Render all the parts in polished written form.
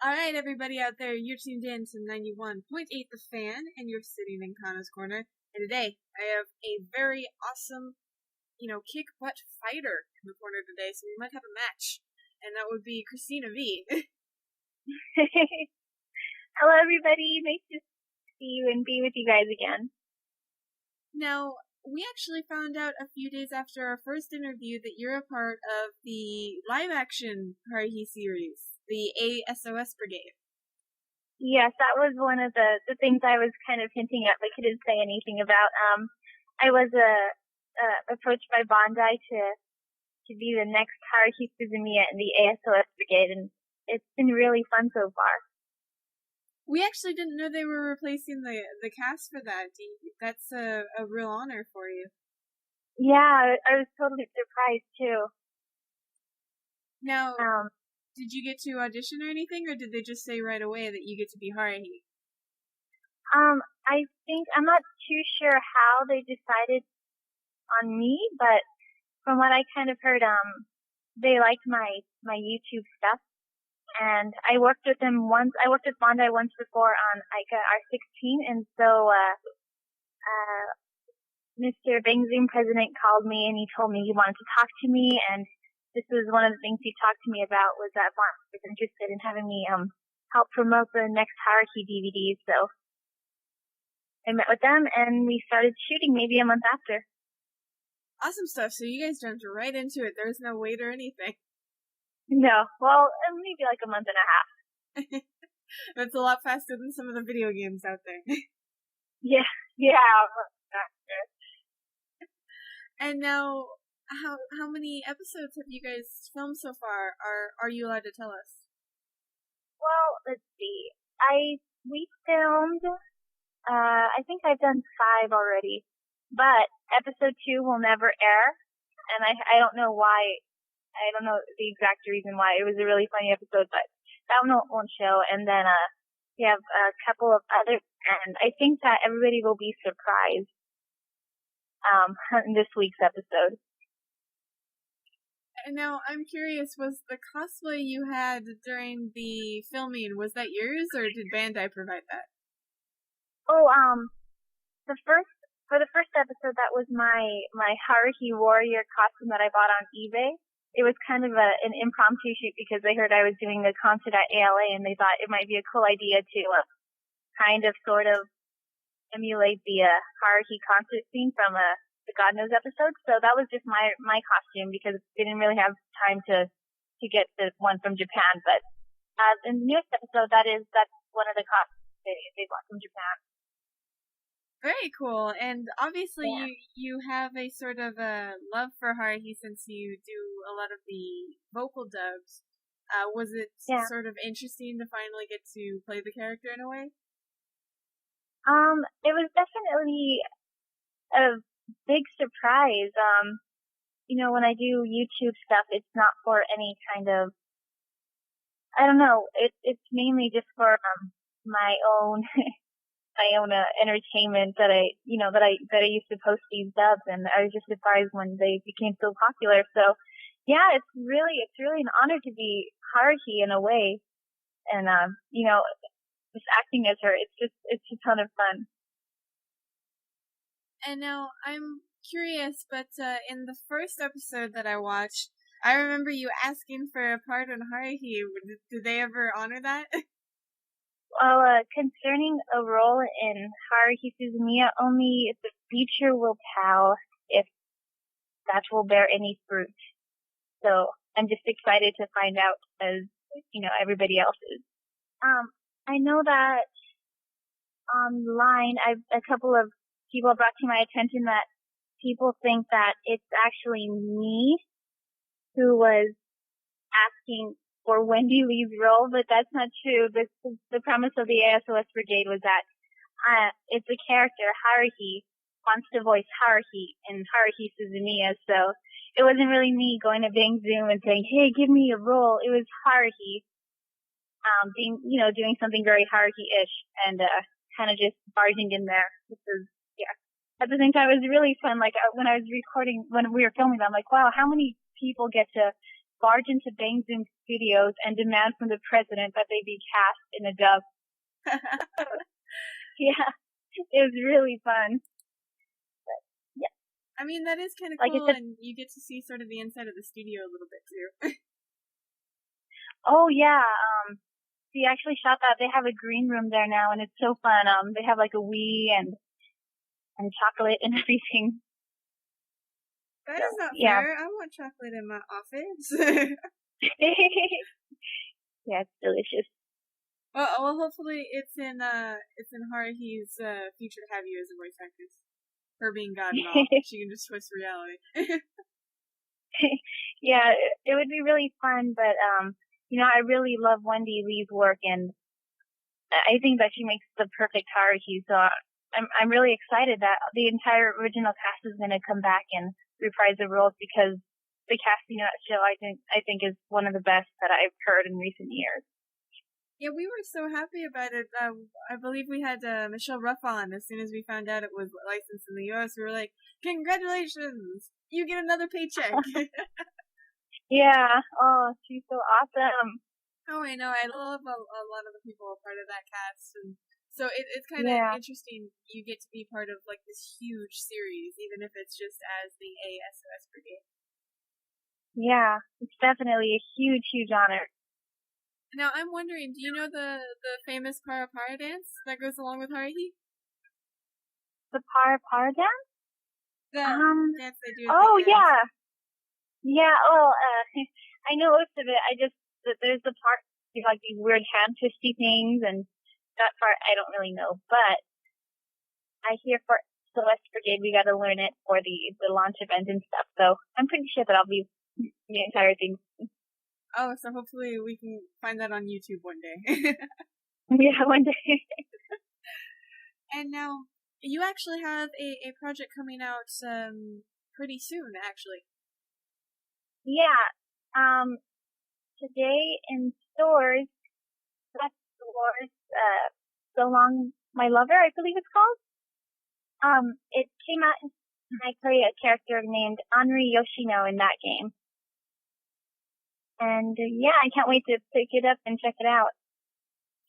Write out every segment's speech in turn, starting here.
All right, everybody out there, you're tuned in to 91.8 The Fan, and you're sitting in Kana's Corner. And today, I have a very awesome, kick butt fighter in the corner today, so we might have a match. And that would be Cristina V. Hello, everybody. Nice to see you and be with you guys again. Now, we actually found out a few days after our first interview that you're a part of the live-action Haruhi series, the ASOS Brigade. Yes, that was one of the things I was kind of hinting at, but couldn't say anything about. I was approached by Bandai to be the next Haruhi Suzumiya in the ASOS Brigade, and it's been really fun so far. We actually didn't know they were replacing the cast for that. That's a real honor for you. Yeah, I was totally surprised too. Now, did you get to audition or anything, or did they just say right away that you get to be Haruhi? I think, I'm not too sure how they decided on me, but from what I kind of heard, they liked my YouTube stuff. And I worked with them once. I worked with Bandai once before on Aika R16, and so Mr. Bang Zoom president called me and he told me he wanted to talk to me, and this was one of the things he talked to me about, was that Bandai was interested in having me help promote the next Haruhi DVD. So I met with them and we started shooting maybe a month after. Awesome stuff. So you guys jumped right into it. There was no wait or anything. No, well, maybe like a month and a half. That's a lot faster than some of the video games out there. Yeah. And now, how many episodes have you guys filmed so far? Are you allowed to tell us? Well, let's see. We filmed, I think I've done 5 already, but episode 2 will never air, and I don't know why. I don't know the exact reason why. It was a really funny episode, but that one won't show. And then we have a couple of others, and I think that everybody will be surprised in this week's episode. And now, I'm curious, was the cosplay you had during the filming, was that yours, or did Bandai provide that? Oh, for the first episode, that was my Haruhi warrior costume that I bought on eBay. It was kind of an impromptu shoot because they heard I was doing a concert at ALA and they thought it might be a cool idea to kind of sort of emulate the Haruhi concert scene from the God Knows episode. So that was just my costume because they didn't really have time to get the one from Japan. But in the newest episode, that's one of the costumes they bought from Japan. Very cool, and obviously you have a sort of a love for Haruhi since you do a lot of the vocal dubs. Was it sort of interesting to finally get to play the character in a way? It was definitely a big surprise. When I do YouTube stuff, it's not for any kind of, I don't know, it's mainly just for my own entertainment that I used to post these dubs, and I was just surprised when they became so popular. So yeah, it's really an honor to be Haruhi in a way, and just acting as her, it's a ton of fun. And now I'm curious, but in the first episode that I watched, I remember you asking for a part on Haruhi. Did they ever honor that? Well, concerning a role in Haruhi Suzumiya, only the future will tell if that will bear any fruit. So I'm just excited to find out, as everybody else is. I know that online, a couple of people brought to my attention that people think that it's actually me who was asking for Wendy Lee's role, but that's not true. The premise of the ASOS Brigade was that it's a character, Haruhi, wants to voice Haruhi in Haruhi Suzumiya, so it wasn't really me going to Bang Zoom and saying, hey, give me a role. It was Haruhi doing something very Haruhi-ish and kind of just barging in there. At the same time, it was really fun. Like when I was recording, when we were filming, I'm like, wow, how many people get to barge into Bang Zoom Studios and demand from the president that they be cast in a dub. Yeah, it was really fun. But, yeah. I mean, that is kind of cool, and you get to see sort of the inside of the studio a little bit, too. Oh, yeah, we actually shot that. They have a green room there now, and it's so fun. They have like a Wii and chocolate and everything. That is not fair. I want chocolate in my office. Yeah, it's delicious. Well, hopefully it's in Haruhi's future to have you as a voice actress. Her being God and all, she can just twist reality. Yeah, it would be really fun, but I really love Wendy Lee's work, and I think that she makes the perfect Haruhi. So I'm really excited that the entire original cast is going to come back and reprise the roles, because the casting of that show I think is one of the best that I've heard in recent years. Yeah, we were so happy about it. I believe we had Michelle Ruff on as soon as we found out it was licensed in the U.S. We were like, "Congratulations! You get another paycheck." Yeah. Oh, she's so awesome. Oh, I know. I love a lot of the people a part of that cast, and so it's kind of interesting. You get to be part of like this huge series, even if it's just as the ASOS Brigade. Yeah, it's definitely a huge, huge honor. Now, I'm wondering, do you know the famous Para Para dance that goes along with Haruhi? The Para Para dance? The dance they do at oh, the end. Yeah. Yeah, I know most of it. There's the part, like these weird hand twisty things, and that part I don't really know. But I hear for Celeste Brigade we gotta learn it for the launch event and stuff, so I'm pretty sure that I'll be the entire thing. Oh, so hopefully we can find that on YouTube one day. Yeah, one day. And now, you actually have a project coming out pretty soon, actually. Yeah. Today in stores, So Long My Lover, I believe it's called. It came out, and I play a character named Anri Yoshino in that game. And yeah, I can't wait to pick it up and check it out.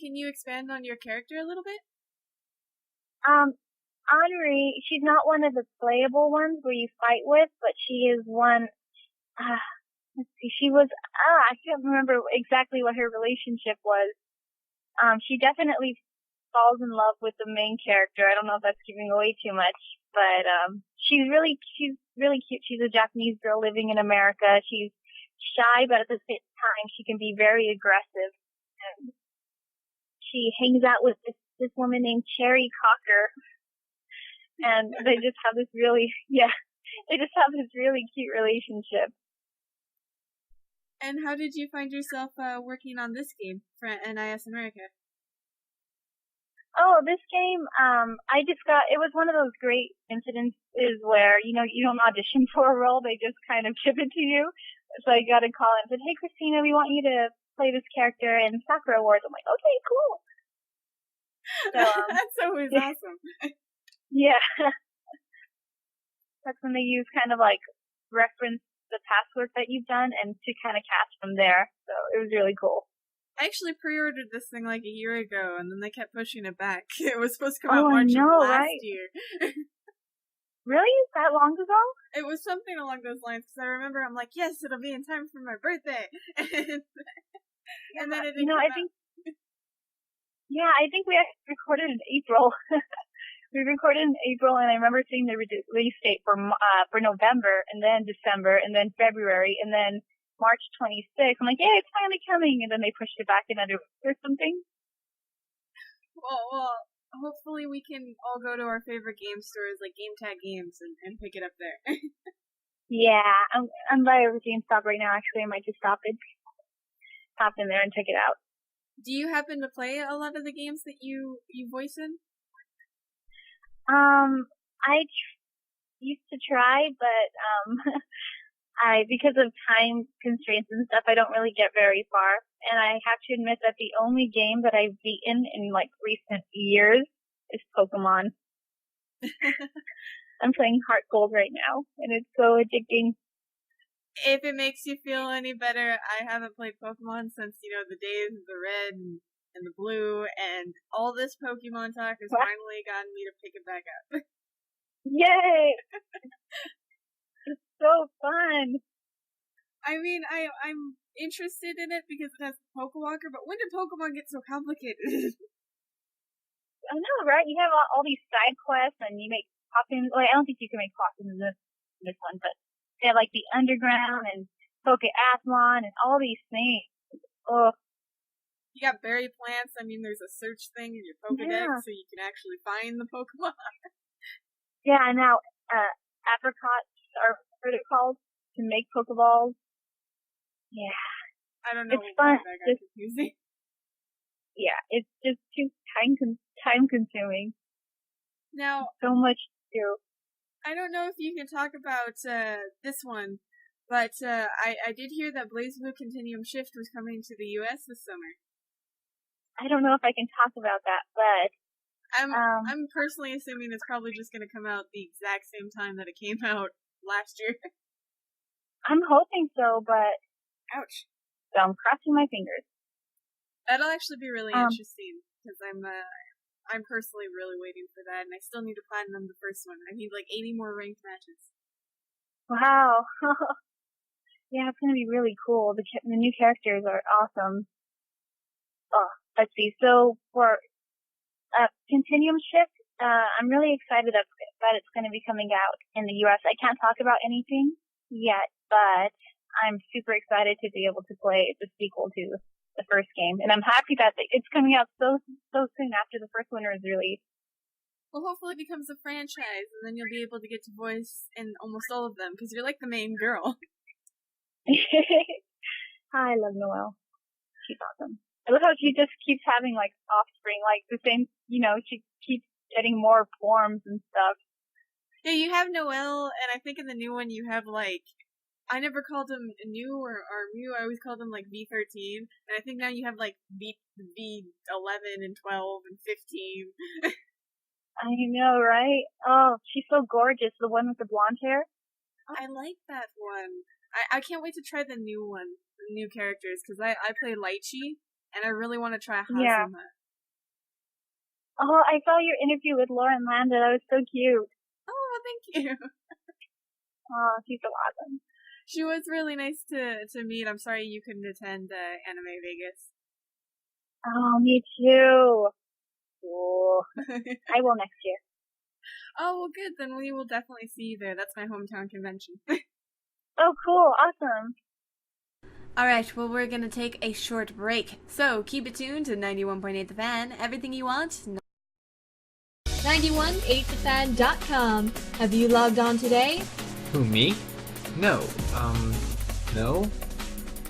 Can you expand on your character a little bit? Anri, she's not one of the playable ones where you fight with, but she is one, let's see, I can't remember exactly what her relationship was. She definitely falls in love with the main character. I don't know if that's giving away too much, but, she's really cute. She's a Japanese girl living in America. She's shy, but at the same time, she can be very aggressive. And she hangs out with this woman named Cherry Cocker. And they just have this really cute relationship. And how did you find yourself working on this game for NIS America? Oh, this game, it was one of those great incidences where, you don't audition for a role, they just kind of give it to you. So I got a call and said, "Hey, Cristina, we want you to play this character in Sakura Wars." I'm like, "Okay, cool." So, that's always awesome. Yeah. That's when they use kind of like reference the past work that you've done and to kind of cast from there. So it was really cool. I actually pre-ordered this thing like a year ago, and then they kept pushing it back. It was supposed to come out March of last year. Really? That long ago? It was something along those lines, because I remember I'm like, yes, it'll be in time for my birthday. And then it didn't come out. I think we actually recorded in April. We recorded in April, and I remember seeing the release date for November, and then December, and then February, and then March 26th. I'm like, yeah, it's finally coming, and then they pushed it back another week or something. Well, hopefully we can all go to our favorite game stores like Game Tag Games and pick it up there. Yeah, I'm by a GameStop right now. Actually, I might just stop in there and check it out. Do you happen to play a lot of the games that you voice in? I used to try, but because of time constraints and stuff, I don't really get very far. And I have to admit that the only game that I've beaten in like recent years is Pokemon. I'm playing Heart Gold right now, and it's so addicting. If it makes you feel any better, I haven't played Pokemon since, the days of the red and the blue, and all this Pokemon talk has finally gotten me to pick it back up. Yay! It's so fun. I mean, I'm interested in it because it has Pokewalker, but when did Pokemon get so complicated? I know, right? You have all these side quests, and you make costumes. Well, I don't think you can make costumes in this one, but they have like the underground and Pokeathlon and all these things. Oh, you got berry plants. I mean, there's a search thing in your Pokedex, so you can actually find the Pokemon. Yeah, and now apricots are what they're called to make Pokeballs. Yeah, I don't know. It's fun. That got confusing. Yeah, it's just too time consuming. Now, so much to do. I don't know if you can talk about this one, but I did hear that BlazBlue Continuum Shift was coming to the U.S. this summer. I don't know if I can talk about that, but I'm personally assuming it's probably just going to come out the exact same time that it came out last year. I'm hoping so, but ouch. So I'm crossing my fingers. That'll actually be really interesting because I'm personally really waiting for that, and I still need to platinum the first one. I need like 80 more ranked matches. Wow. Yeah, it's gonna be really cool. The new characters are awesome. Oh, let's see. So for Continuum Shift, I'm really excited that it's going to be coming out in the U.S. I can't talk about anything yet, but I'm super excited to be able to play the sequel to the first game, and I'm happy that it's coming out so soon after the first one was released. Well, hopefully it becomes a franchise, and then you'll be able to get to voice in almost all of them, because you're like the main girl. I love Noelle. She's awesome. I love how she just keeps having, like, offspring, like, the same, she keeps getting more forms and stuff. Yeah, you have Noelle, and I think in the new one you have, like, I never called him New or Mew, I always called him, like, V13, and I think now you have, like, V11 and 12 and 15. I know, right? Oh, she's so gorgeous, the one with the blonde hair. I like that one. I can't wait to try the new one, the new characters, because I play Lychee, and I really want to try Hazuma. Yeah. Oh, I saw your interview with Lauren Landa. That was so cute. Oh, thank you. Oh, she's so awesome. She was really nice to meet. I'm sorry you couldn't attend Anime Vegas. Oh, me too. Oh, I will next year. Oh, well, good. Then we will definitely see you there. That's my hometown convention. Oh, cool. Awesome. Alright, well, we're gonna take a short break. So, keep it tuned to 91.8 The Fan. Everything you want. 918thefan.com. Have you logged on today? Who, me? No. No?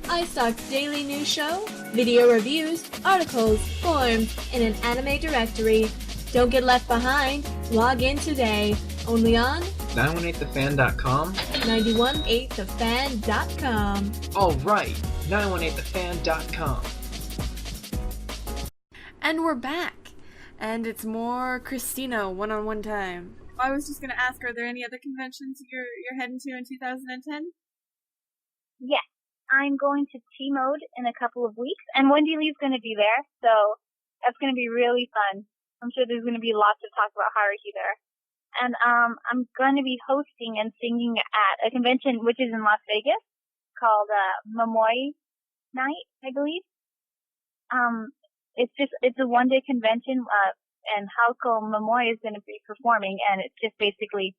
iStock's daily news show, video reviews, articles, forums, and an anime directory. Don't get left behind. Log in today. Only on 918thefan.com? 918thefan.com. Alright, 918thefan.com. And we're back. And it's more Cristina one-on-one time. I was just gonna ask, are there any other conventions you're heading to in 2010? Yes. I'm going to T-Mode in a couple of weeks, and Wendy Lee's going to be there, so that's going to be really fun. I'm sure there's going to be lots to talk about Haruhi there. And I'm going to be hosting and singing at a convention which is in Las Vegas called Momoi Night, I believe. It's a one-day convention, and Haoko Momoi is going to be performing, and it's just basically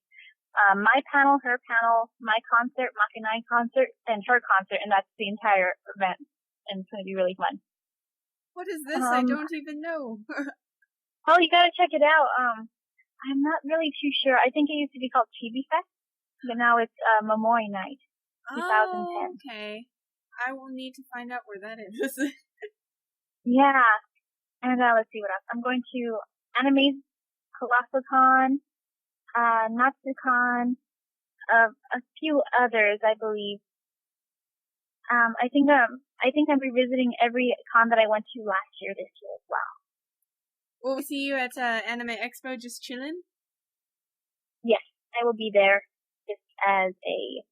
my panel, her panel, my concert, Makanai concert, and her concert, and that's the entire event. And it's going to be really fun. What is this? I don't even know. Oh, you gotta check it out. I'm not really too sure. I think it used to be called Chibi Fest, but now it's Momoi Night, 2010. Oh, okay. I will need to find out where that is. Yeah. And let's see what else. I'm going to Anime ColossalCon, NatsuCon, a few others, I believe. I think I'm revisiting every con that I went to last year this year as well. Will we see you at Anime Expo just chilling? Yes, I will be there just as a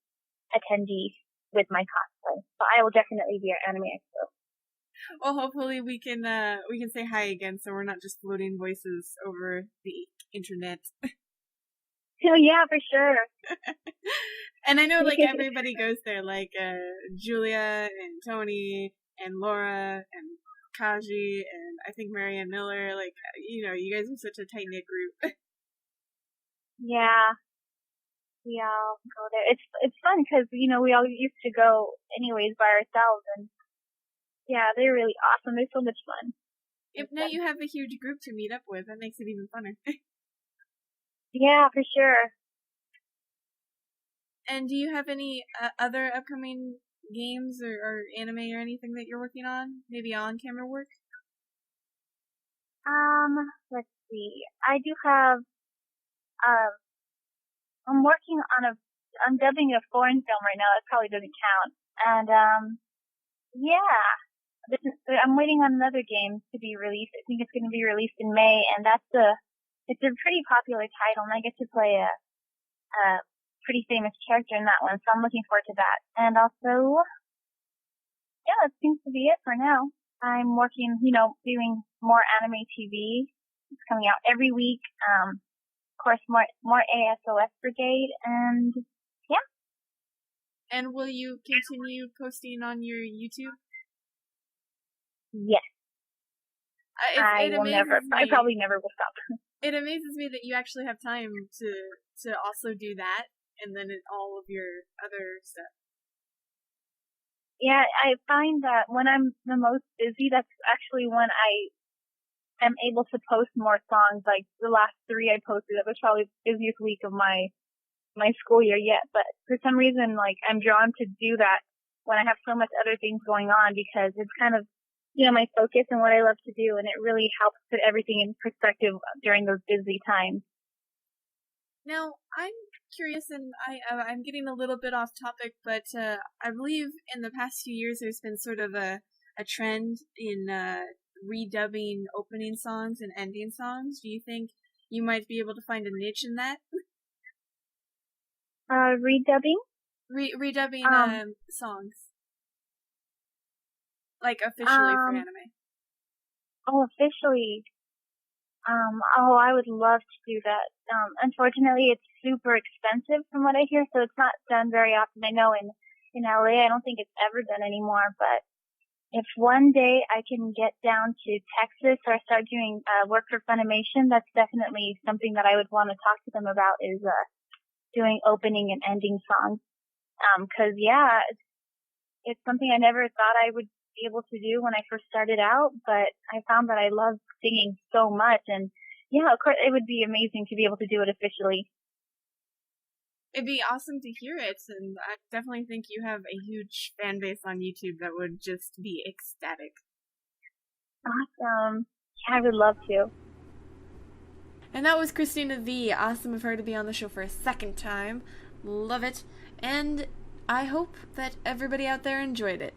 attendee. with my cosplay. So I will definitely be at Anime Expo. Well, hopefully we can say hi again, so we're not just floating voices over the internet. Oh yeah, for sure. And I know like everybody goes there, like Julia and Tony and Laura and Kaji and I think Marianne Miller. Like you know, you guys are such a tight knit group. Yeah, we all go there. It's fun because you know we all used to go anyways by ourselves, and yeah, they're really awesome. They're so much fun. If now you have a huge group to meet up with, that makes it even funner. Yeah, for sure. And do you have any other upcoming games or anime or anything that you're working on? Maybe on-camera work? Let's see. I do have, I'm working on I'm dubbing a foreign film right now. That probably doesn't count. And, yeah. I'm waiting on another game to be released. I think it's going to be released in May, and it's a pretty popular title, and I get to play a pretty famous character in that one, so I'm looking forward to that. And also, yeah, that seems to be it for now. I'm working, doing more anime TV. It's coming out every week. Of course, more ASOS Brigade, and yeah. And will you continue posting on your YouTube? Yes. I probably never will stop. It amazes me that you actually have time to also do that, and then all of your other stuff. Yeah, I find that when I'm the most busy, that's actually when I am able to post more songs. Like the last 3 I posted, that was probably the busiest week of my school year yet. But for some reason, like I'm drawn to do that when I have so much other things going on because it's kind of my focus and what I love to do, and it really helps put everything in perspective during those busy times. Now, I'm curious, and I'm getting a little bit off topic, but I believe in the past few years there's been sort of a trend in redubbing opening songs and ending songs. Do you think you might be able to find a niche in that? Redubbing? Redubbing songs. Like officially for anime. Oh, officially. I would love to do that. Unfortunately, it's super expensive from what I hear, so it's not done very often. I know in LA, I don't think it's ever done anymore, but if one day I can get down to Texas or start doing work for Funimation, that's definitely something that I would want to talk to them about is doing opening and ending songs. 'Cause yeah, it's something I never thought I would be able to do when I first started out, but I found that I love singing so much, and yeah, of course, it would be amazing to be able to do it officially. It'd be awesome to hear it, and I definitely think you have a huge fan base on YouTube that would just be ecstatic. Awesome. Yeah, I would love to. And that was Cristina V. Awesome of her to be on the show for a second time. Love it. And I hope that everybody out there enjoyed it.